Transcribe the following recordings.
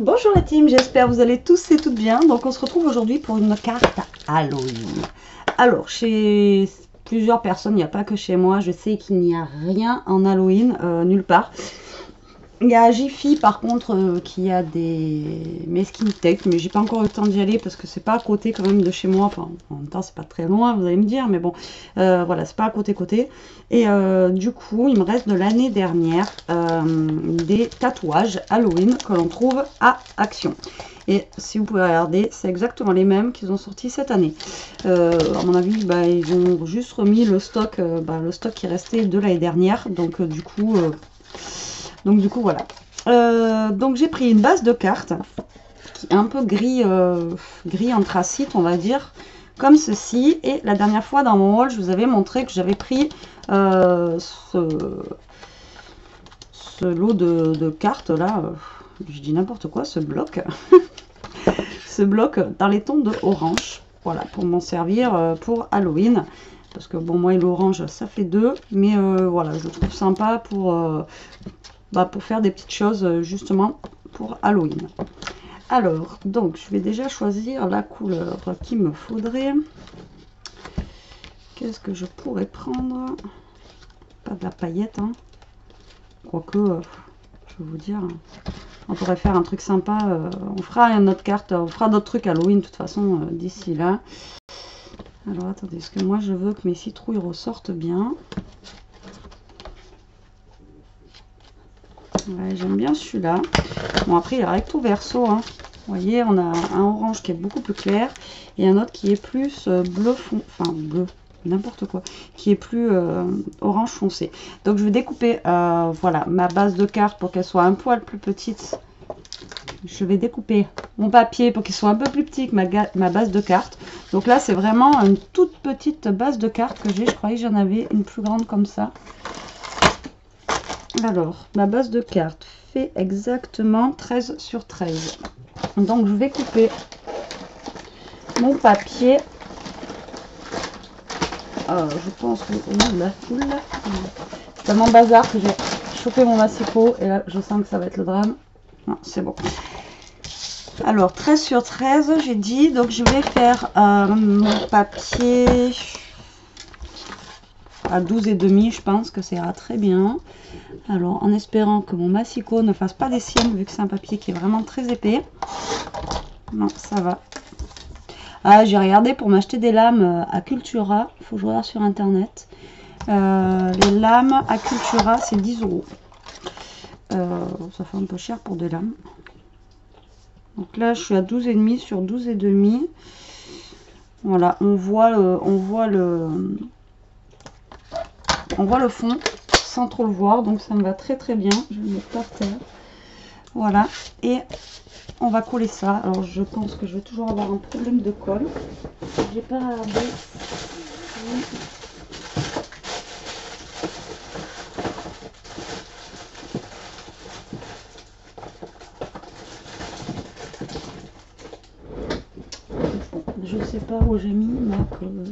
Bonjour la team, j'espère que vous allez tous et toutes bien. Donc on se retrouve aujourd'hui pour une carte Halloween. Alors chez plusieurs personnes, il n'y a pas que chez moi, je sais qu'il n'y a rien en Halloween, nulle part. Il y a Jiffy par contre qui a des Meskin Tech, mais j'ai pas encore eu le temps d'y aller parce que c'est pas à côté quand même de chez moi. Enfin, en même temps, c'est pas très loin, vous allez me dire, mais bon, voilà, c'est pas à côté. Et du coup, il me reste de l'année dernière des tatouages Halloween que l'on trouve à Action. Et si vous pouvez regarder, c'est exactement les mêmes qu'ils ont sortis cette année. À mon avis, bah, ils ont juste remis le stock qui restait de l'année dernière. Donc du coup voilà. Donc j'ai pris une base de cartes qui est un peu gris anthracite, on va dire, comme ceci. Et la dernière fois dans mon haul, je vous avais montré que j'avais pris ce lot de cartes là. Je dis n'importe quoi, ce bloc. Ce bloc dans les tons de orange. Voilà, pour m'en servir pour Halloween. Parce que bon, moi et l'orange, ça fait deux. Mais voilà, je le trouve sympa pour faire des petites choses justement pour Halloween. Alors, donc, je vais déjà choisir la couleur qu'il me faudrait. Qu'est-ce que je pourrais prendre? Pas de la paillette, hein. Quoique, je vais vous dire, on pourrait faire un truc sympa. On fera une autre carte, on fera d'autres trucs Halloween de toute façon d'ici là. Alors, attendez, parce que moi, je veux que mes citrouilles ressortent bien. Ouais, j'aime bien celui-là. Bon, après, il y a recto verso, hein. Vous voyez, on a un orange qui est beaucoup plus clair et un autre qui est plus bleu fond, enfin bleu, n'importe quoi, qui est plus orange foncé. Donc je vais découper voilà, ma base de carte pour qu'elle soit un poil plus petite. Je vais découper mon papier pour qu'il soit un peu plus petit que ma base de carte. Donc là, c'est vraiment une toute petite base de cartes que j'ai. Je croyais que j'en avais une plus grande comme ça. Alors, ma base de cartes fait exactement 13 sur 13. Donc, je vais couper mon papier. Je pense que... c'est tellement bazar que j'ai chopé mon massicot. Et là, je sens que ça va être le drame. Non, c'est bon. Alors, 13 sur 13, j'ai dit. Donc, je vais faire mon papier à 12,5. Je pense que ça ira très bien. Alors, en espérant que mon massicot ne fasse pas des siennes, vu que c'est un papier qui est vraiment très épais. Non, ça va. Ah, j'ai regardé pour m'acheter des lames à Cultura. Il faut que je regarde sur internet. Les lames à Cultura, c'est 10 €. Ça fait un peu cher pour des lames. Donc là, je suis à 12,5 sur 12,5. Voilà, on voit le fond sans trop le voir, donc ça me va très très bien. Je vais le mettre par terre. Voilà, et on va coller ça. Alors je pense que je vais toujours avoir un problème de colle. J'ai pas regardé. Je sais pas où j'ai mis ma colle.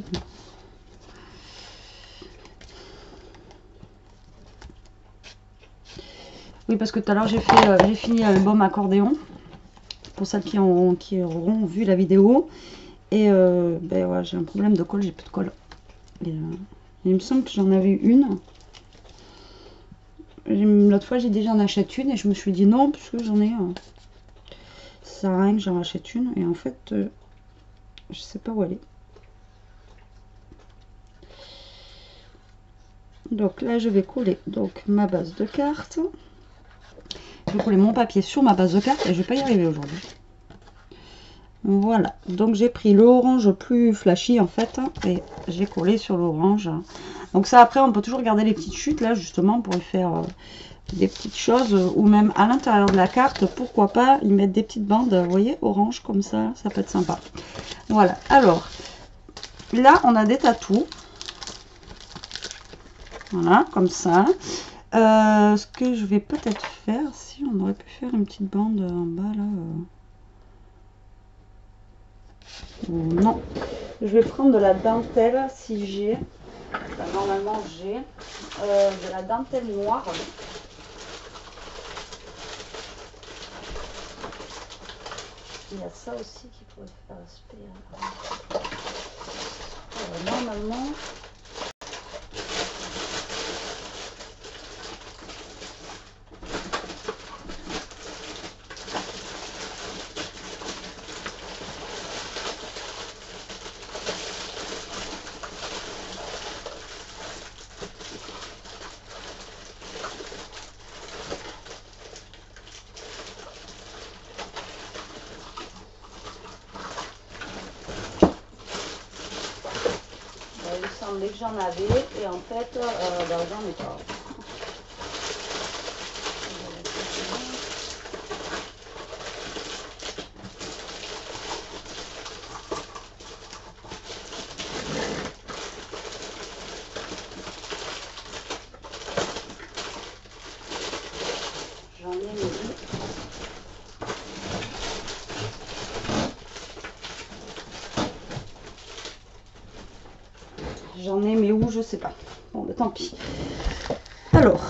Oui, parce que tout à l'heure j'ai fini l'album accordéon pour celles qui auront vu la vidéo. Et ben ouais, j'ai un problème de colle, j'ai plus de colle. Et, il me semble que j'en avais une. L'autre fois j'ai dit j'en achète une et je me suis dit non, puisque j'en ai. Ça sert à rien que j'en achète une. Et en fait, je sais pas où elle est. Donc là je vais coller donc ma base de cartes. Je vais coller mon papier sur ma base de carte et je vais pas y arriver aujourd'hui. Voilà, donc j'ai pris l'orange plus flashy en fait et j'ai collé sur l'orange. Donc ça, après on peut toujours garder les petites chutes là justement pour y faire des petites choses, ou même à l'intérieur de la carte, pourquoi pas y mettre des petites bandes, vous voyez, orange comme ça peut être sympa. Voilà, alors là on a des tatous. Voilà, comme ça. Ce que je vais peut-être faire, si on aurait pu faire une petite bande en bas là. Non, je vais prendre de la dentelle si j'ai. Normalement j'ai de la dentelle noire. Il y a ça aussi qui pourrait faire l'aspect. Normalement. Il semblait que j'en avais et en fait j'en ai pas. J'en ai mis. J'en ai mais où je sais pas. Bon bah tant pis. Alors,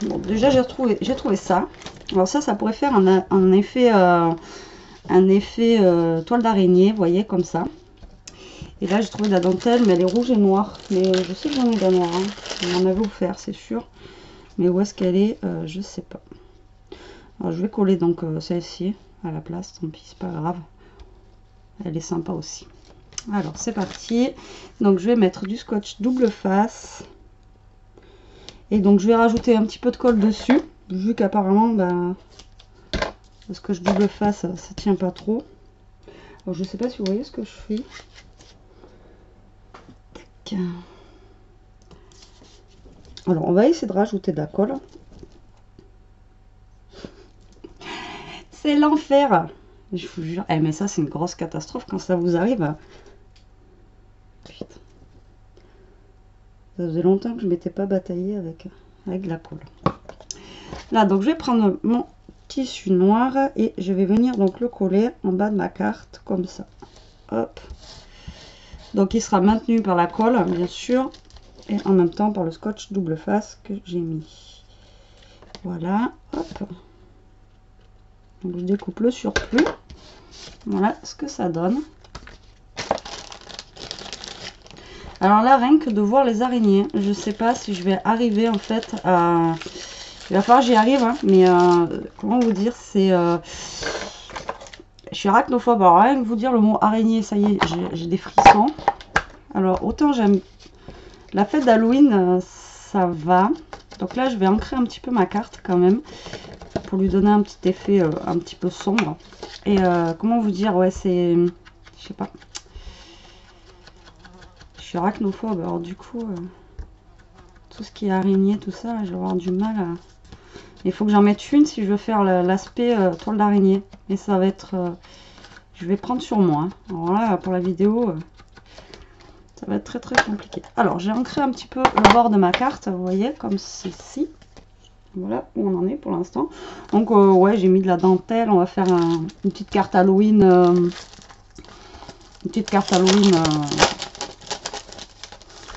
bon, déjà j'ai trouvé ça. Alors ça pourrait faire un effet toile d'araignée, vous voyez, comme ça. Et là j'ai trouvé de la dentelle, mais elle est rouge et noire. Mais je sais que j'en ai de la noire, hein. On en avait offert, c'est sûr. Mais où est-ce qu'elle est, je sais pas. Alors je vais coller donc celle-ci à la place, tant pis, c'est pas grave. Elle est sympa aussi. Alors c'est parti. Donc je vais mettre du scotch double face. Et donc je vais rajouter un petit peu de colle dessus. Vu qu'apparemment le scotch double face ça tient pas trop. Alors je sais pas si vous voyez ce que je fais. Tac. Alors on va essayer de rajouter de la colle. C'est l'enfer. Je vous jure. Eh, mais ça c'est une grosse catastrophe quand ça vous arrive. Putain. Ça faisait longtemps que je m'étais pas bataillée avec la colle. Là donc je vais prendre mon tissu noir et je vais venir donc le coller en bas de ma carte comme ça. Hop. Donc il sera maintenu par la colle bien sûr et en même temps par le scotch double face que j'ai mis. Voilà. Hop. Donc je découpe le surplus. Voilà ce que ça donne. Alors là, rien que de voir les araignées, je sais pas si je vais arriver en fait à... Il va falloir que j'y arrive, hein, mais comment vous dire, c'est... Je suis arachnophobe, alors rien que vous dire le mot araignée, ça y est, j'ai des frissons. Alors autant j'aime... La fête d'Halloween, ça va. Donc là, je vais ancrer un petit peu ma carte quand même, pour lui donner un petit effet un petit peu sombre. Et comment vous dire, ouais, c'est... Je sais pas. Je suis arachnophobe, alors du coup, tout ce qui est araignée, tout ça, là, je vais avoir du mal à... Il faut que j'en mette une si je veux faire l'aspect toile d'araignée. Et ça va être... je vais prendre sur moi. Hein. Alors là, pour la vidéo, ça va être très très compliqué. Alors, j'ai ancré un petit peu le bord de ma carte, vous voyez, comme ceci. Voilà où on en est pour l'instant. Donc, ouais, j'ai mis de la dentelle. On va faire une petite carte Halloween. Une petite carte Halloween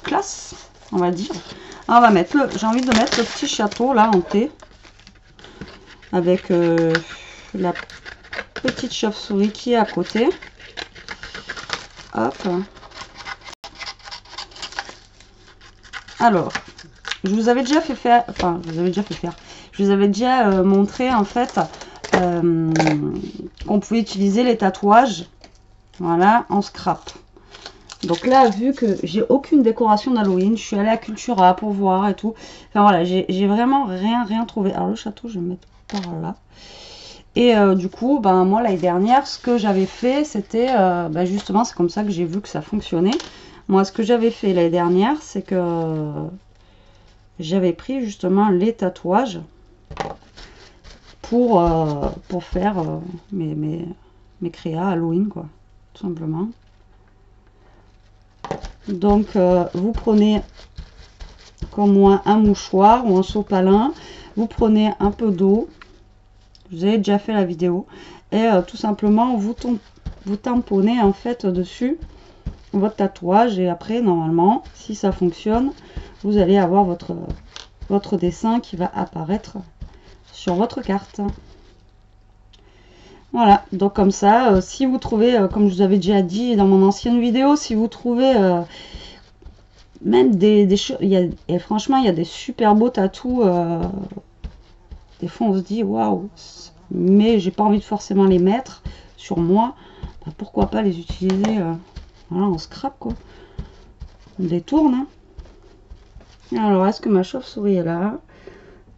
classe, on va dire. Alors, on va mettre le... J'ai envie de mettre le petit château là en thé. Avec la petite chauve-souris qui est à côté. Hop. Alors, je vous avais déjà fait faire, enfin, je vous avais déjà montré en fait qu'on pouvait utiliser les tatouages, voilà, en scrap. Donc là, vu que j'ai aucune décoration d'Halloween, je suis allée à Cultura pour voir et tout. Enfin voilà, j'ai vraiment rien trouvé. Alors le château, je vais le mettre par là. Et du coup, ben moi l'année dernière, ce que j'avais fait, c'était justement, c'est comme ça que j'ai vu que ça fonctionnait. Moi, ce que j'avais fait l'année dernière, c'est que j'avais pris justement les tatouages pour faire mes créas Halloween, quoi, tout simplement. Donc, vous prenez comme moi un mouchoir ou un sopalin, vous prenez un peu d'eau, vous avez déjà fait la vidéo, et tout simplement vous tamponnez en fait dessus votre tatouage, et après normalement, si ça fonctionne, vous allez avoir votre dessin qui va apparaître sur votre carte. Voilà, donc comme ça, si vous trouvez, comme je vous avais déjà dit dans mon ancienne vidéo, si vous trouvez même des choses, et franchement, il y a des super beaux tatous. Des fois, on se dit, waouh, mais j'ai pas envie de forcément les mettre sur moi. Bah, pourquoi pas les utiliser voilà, en scrap, quoi. On détourne. Hein. Alors, est-ce que ma chauve-souris est là?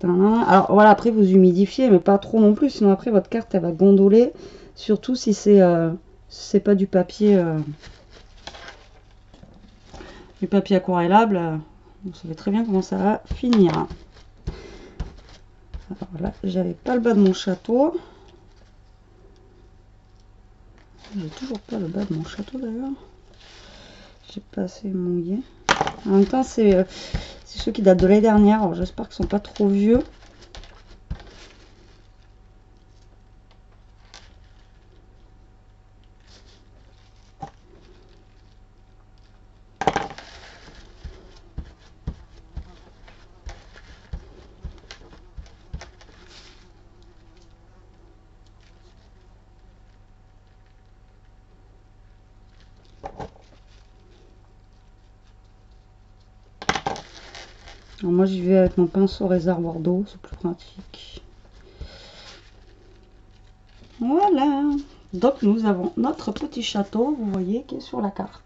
Alors voilà, après vous humidifiez, mais pas trop non plus, sinon après votre carte elle va gondoler, surtout si c'est pas du papier aquarellable. Vous savez très bien comment ça va finir. Alors là, j'avais pas le bas de mon château. J'ai toujours pas le bas de mon château d'ailleurs. J'ai pas assez mouillé. En même temps, c'est ceux qui datent de l'année dernière. Alors j'espère qu'ils sont pas trop vieux. Alors moi j'y vais avec mon pinceau réservoir d'eau, c'est plus pratique. Voilà. Donc nous avons notre petit château, vous voyez, qui est sur la carte.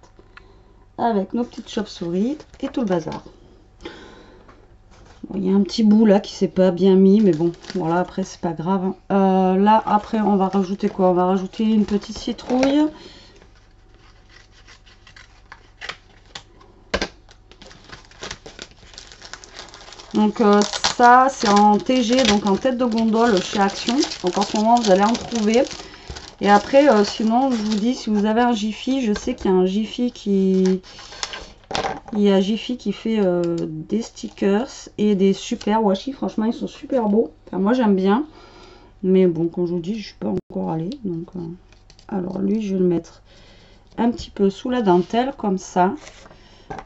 Avec nos petites chauves-souris et tout le bazar. Bon, il y a un petit bout là qui s'est pas bien mis, mais bon, voilà, après c'est pas grave. Là, après, on va rajouter quoi? On va rajouter une petite citrouille. Donc ça, c'est en TG, donc en tête de gondole chez Action. Donc en ce moment, vous allez en trouver. Et après, sinon, je vous dis, si vous avez un Jiffy, je sais qu'il y a un Jiffy qui... Il y a Jiffy qui fait des stickers et des super washi. Franchement, ils sont super beaux. Enfin, moi, j'aime bien. Mais bon, comme je vous dis, je suis pas encore allée. Donc, alors, lui, je vais le mettre un petit peu sous la dentelle, comme ça.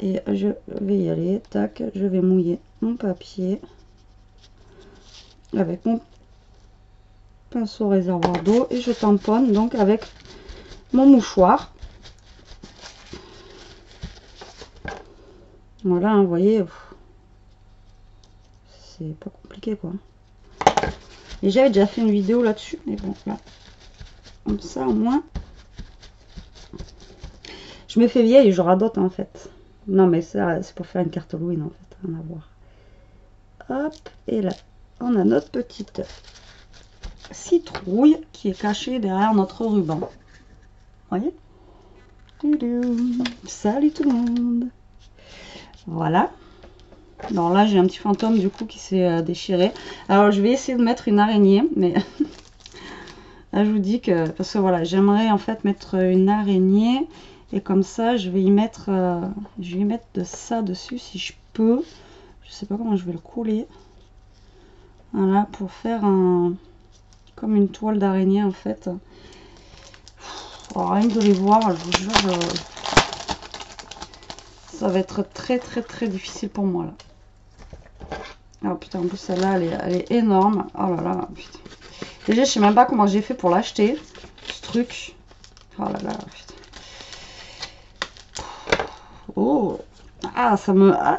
Et je vais y aller. Tac, je vais mouiller mon papier avec mon pinceau réservoir d'eau. Et je tamponne donc avec mon mouchoir. Voilà, hein, vous voyez, c'est pas compliqué quoi. Et j'avais déjà fait une vidéo là-dessus, mais bon, là, comme ça au moins. Je me fais vieille et je radote en fait. Non, mais ça, c'est pour faire une carte Halloween en fait, rien à voir. Hop, et là, on a notre petite citrouille qui est cachée derrière notre ruban. Vous voyez? Salut tout le monde! Voilà. Alors là, j'ai un petit fantôme du coup qui s'est déchiré. Alors je vais essayer de mettre une araignée, mais là je vous dis que parce que voilà, j'aimerais en fait mettre une araignée et comme ça je vais y mettre de ça dessus si je peux. Je sais pas comment je vais le couler. Voilà, pour faire comme une toile d'araignée en fait. Alors, rien que de les voir, je vous jure, ça va être très difficile pour moi là. Oh putain, en plus celle-là elle est énorme. Oh là là, putain. Déjà je sais même pas comment j'ai fait pour l'acheter, ce truc. Oh là là, putain. Oh, ah ça me... Ah,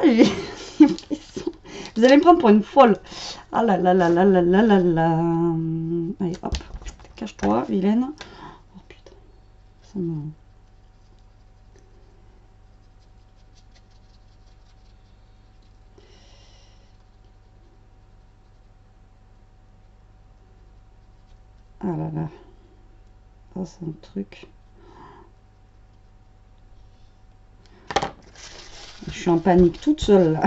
vous allez me prendre pour une folle. Ah là là là là là là là là. Allez hop, cache-toi vilaine. Oh putain, ça me... Ah là là. Ça c'est un truc. Je suis en panique toute seule là.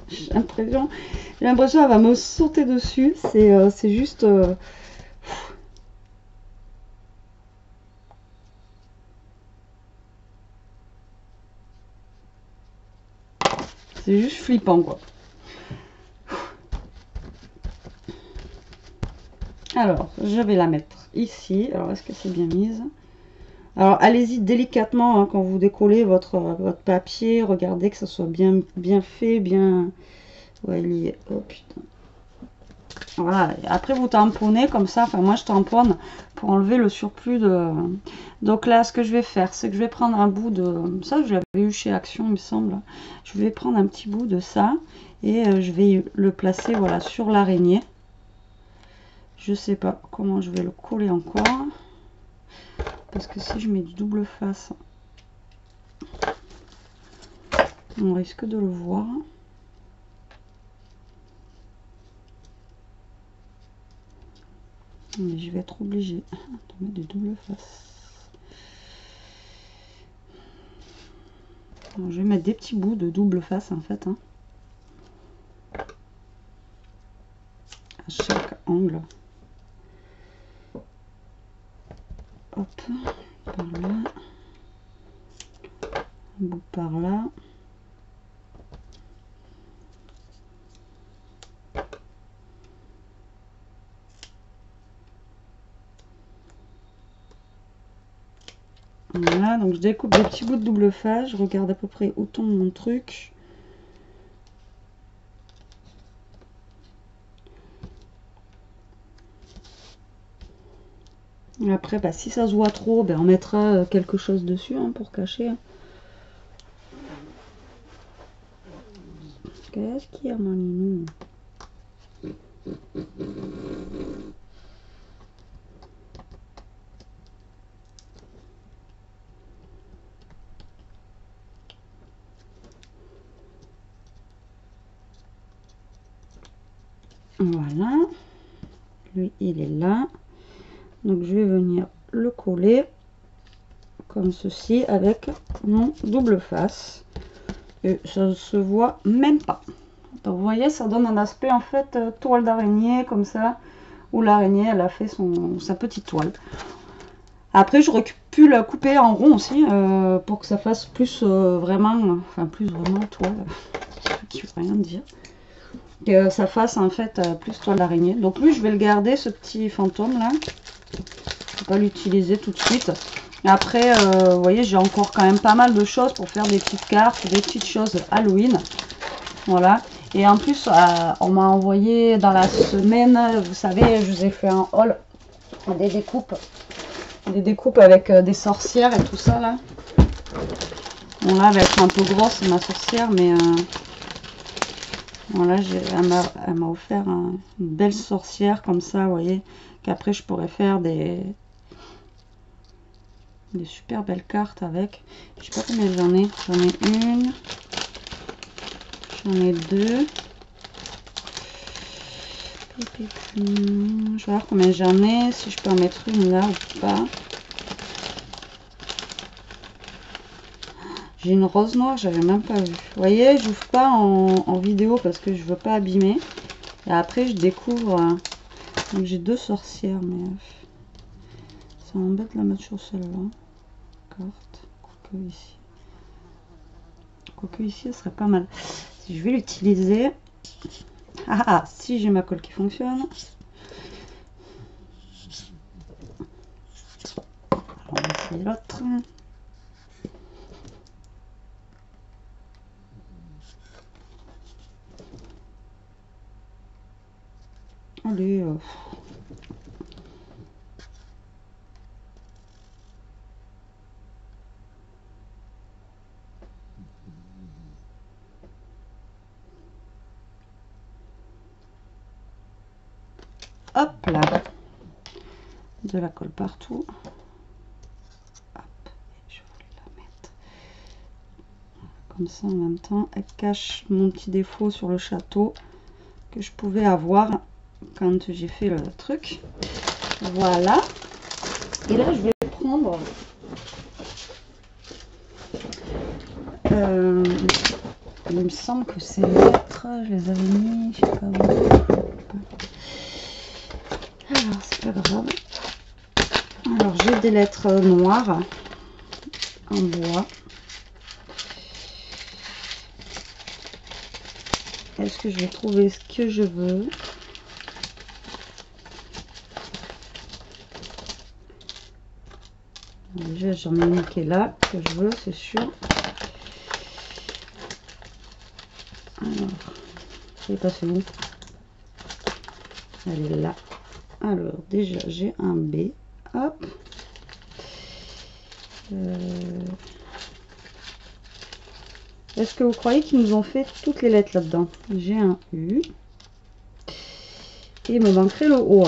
J'ai l'impression qu'elle va me sauter dessus. C'est juste... C'est juste flippant quoi. Alors, je vais la mettre ici. Alors, est-ce que c'est bien mise? Alors, allez-y délicatement hein, quand vous décollez votre papier. Regardez que ça soit bien fait, bien... Ouais, il y est. Oh putain. Voilà, et après vous tamponnez comme ça, enfin moi je tamponne pour enlever le surplus de... Donc là ce que je vais faire, c'est que je vais prendre un bout de... Ça je l'avais eu chez Action il me semble. Je vais prendre un petit bout de ça et je vais le placer voilà sur l'araignée. Je sais pas comment je vais le coller encore. Parce que si je mets du double face, on risque de le voir. Mais je vais être obligée de mettre du double face. Alors, je vais mettre des petits bouts de double face en fait. Hein, à chaque angle. Hop, par là. Un bout par là. Voilà, donc je découpe des petits bouts de double face, je regarde à peu près où tombe mon truc. Et après, bah, si ça se voit trop, ben, on mettra quelque chose dessus hein, pour cacher. Hein. Qu'est-ce qu'il y a, Maninou? Voilà, lui il est là, donc je vais venir le coller comme ceci avec mon double face et ça se voit même pas. Donc vous voyez, ça donne un aspect en fait toile d'araignée comme ça, où l'araignée elle a fait sa petite toile. Après j'aurais pu la couper en rond aussi pour que ça fasse plus vraiment, enfin plus vraiment toile, qui veut rien dire. Que ça fasse en fait plus toile d'araignée. Donc lui je vais le garder, ce petit fantôme là. Je ne vais pas l'utiliser tout de suite. Après vous voyez, j'ai encore quand même pas mal de choses pour faire des petites cartes, des petites choses Halloween. Voilà. Et en plus on m'a envoyé dans la semaine, vous savez, je vous ai fait un haul des découpes avec des sorcières et tout ça là. Bon là elle va être un peu grosse ma sorcière, mais voilà, elle m'a offert une belle sorcière comme ça, vous voyez, qu'après je pourrais faire des super belles cartes avec. Je sais pas combien j'en ai. J'en ai une, j'en ai deux. Je vais voir combien j'en ai, si je peux en mettre une là ou pas. J'ai une rose noire, j'avais même pas vu. Vous voyez, je n'ouvre pas en vidéo parce que je veux pas abîmer. Et après, je découvre. Donc j'ai deux sorcières, mais ça m'embête de la mettre sur celle-là. Carte, quoique ici. Quoique ici, elle serait pas mal. Si je vais l'utiliser. Ah, si j'ai ma colle qui fonctionne. Alors, on va essayer l'autre. Allez, hop là, de la colle partout. Hop, je voulais la mettre comme ça en même temps. Elle cache mon petit défaut sur le château que je pouvais avoir quand j'ai fait le truc. Voilà. Et là, je vais prendre il me semble que ces lettres, je les avais mis, je sais pas où. Alors, c'est pas grave. Alors, j'ai des lettres noires en bois. Est-ce que je vais trouver ce que je veux? Déjà, j'en ai une qui est là, que je veux, c'est sûr. Alors, je vais passer où? Elle est là. Alors, déjà, j'ai un B. Hop. Est-ce que vous croyez qu'ils nous ont fait toutes les lettres là-dedans? J'ai un U. Et il me manquerait le O.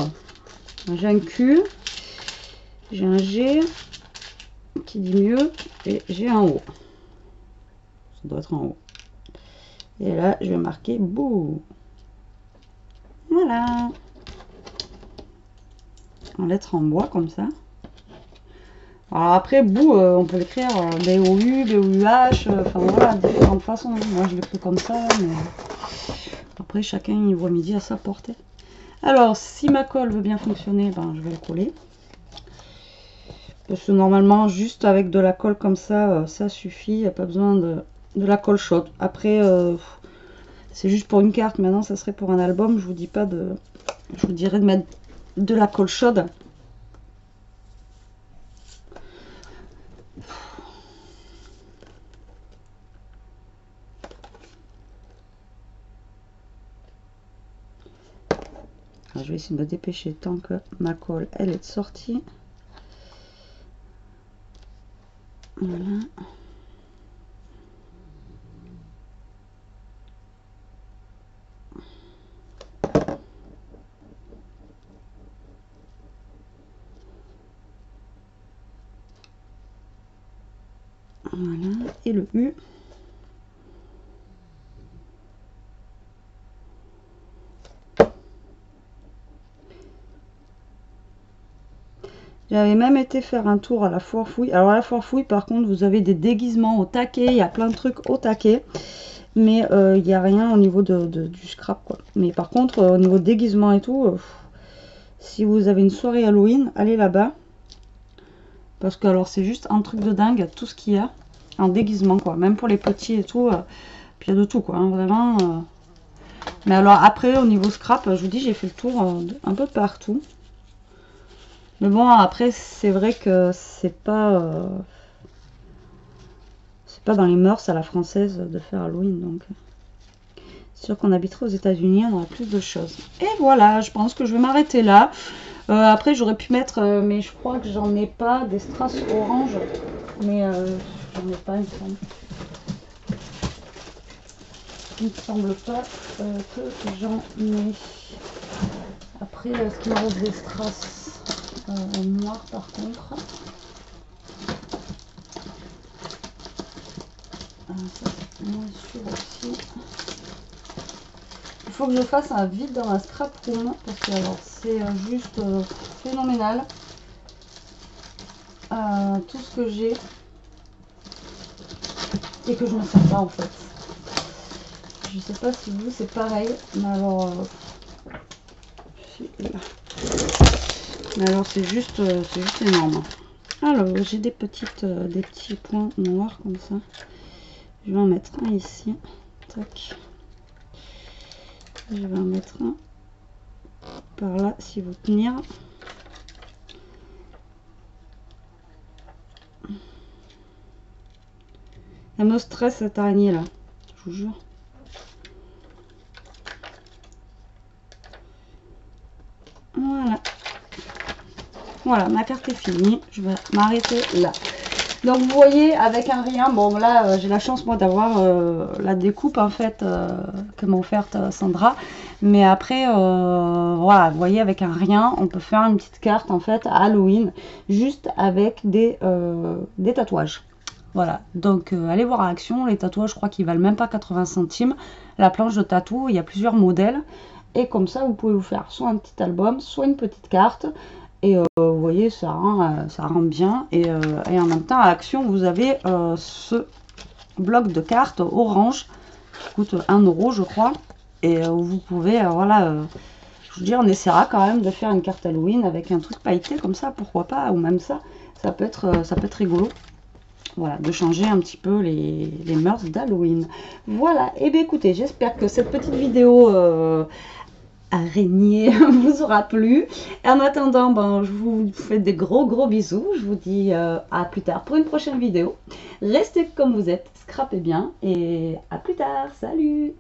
J'ai un Q. J'ai un G. Qui dit mieux. Et j'ai un O. Ça doit être un O. Et là, je vais marquer bouh. Voilà. En lettres en bois, comme ça. Alors après, bout, on peut l'écrire B-O-U, B-O-U-H, enfin voilà, différentes façons. Moi, je l'écris comme ça, mais après, chacun y voit midi à sa portée. Alors, si ma colle veut bien fonctionner, ben, je vais le coller. Parce que normalement, juste avec de la colle comme ça, ça suffit. Il n'y a pas besoin de la colle chaude. Après, c'est juste pour une carte. Maintenant, ça serait pour un album. Je vous dis pas de... Je vous dirais de mettre de la colle chaude. Je vais essayer de me dépêcher tant que ma colle elle est sortie. Voilà. Voilà. Et le U. J'avais même été faire un tour à la foire fouille. Alors à la foire fouille, par contre, vous avez des déguisements au taquet. Il y a plein de trucs au taquet. Mais il n'y a rien au niveau du scrap, quoi. Mais par contre, au niveau de déguisement et tout, si vous avez une soirée Halloween, allez là-bas. Parce que alors c'est juste un truc de dingue, tout ce qu'il y a en déguisement, quoi. Même pour les petits et tout. Puis il y a de tout, quoi. Hein, vraiment. Mais alors après, au niveau scrap, je vous dis, j'ai fait le tour un peu partout. Mais bon, après, c'est vrai que c'est pas dans les mœurs à la française de faire Halloween. Donc, c'est sûr qu'on habiterait aux États-Unis, on aurait plus de choses. Et voilà, je pense que je vais m'arrêter là. Après, j'aurais pu mettre, mais je crois que j'en ai pas, des strass orange. Mais j'en ai pas, il me semble. Il me semble pas que j'en ai. Après, est-ce qu'il me reste des strass noir par contre? Ça c'est moins sûr aussi. Il faut que je fasse un vide dans la scrap room parce que alors c'est juste phénoménal tout ce que j'ai et que je ne sais pas en fait. Je sais pas si vous c'est pareil, mais alors c'est juste énorme. Alors j'ai des petits points noirs comme ça. Je vais en mettre un ici. Tac. Je vais en mettre un par là si vous tenir. Elle me stresse cette araignée là, je vous jure. Voilà. Voilà, ma carte est finie. Je vais m'arrêter là. Donc vous voyez, avec un rien, bon là j'ai la chance moi d'avoir la découpe en fait que m'a offerte Sandra. Mais après, voilà, vous voyez, avec un rien, on peut faire une petite carte en fait à Halloween, juste avec des tatouages. Voilà, donc allez voir à Action, les tatouages je crois qu'ils valent même pas 80 centimes. La planche de tatou, il y a plusieurs modèles. Et comme ça, vous pouvez vous faire soit un petit album, soit une petite carte. Et vous voyez, ça rend bien. Et en même temps, à Action, vous avez ce bloc de cartes orange qui coûte 1 € je crois. Et vous pouvez, voilà, je vous dis, on essaiera quand même de faire une carte Halloween avec un truc pailleté comme ça, pourquoi pas. Ou même ça peut être rigolo. Voilà, de changer un petit peu les mœurs d'Halloween. Voilà, et bien écoutez, j'espère que cette petite vidéo araignée vous aura plu. En attendant, ben, je vous fais des gros bisous. Je vous dis à plus tard pour une prochaine vidéo. Restez comme vous êtes, scrapez bien et à plus tard. Salut!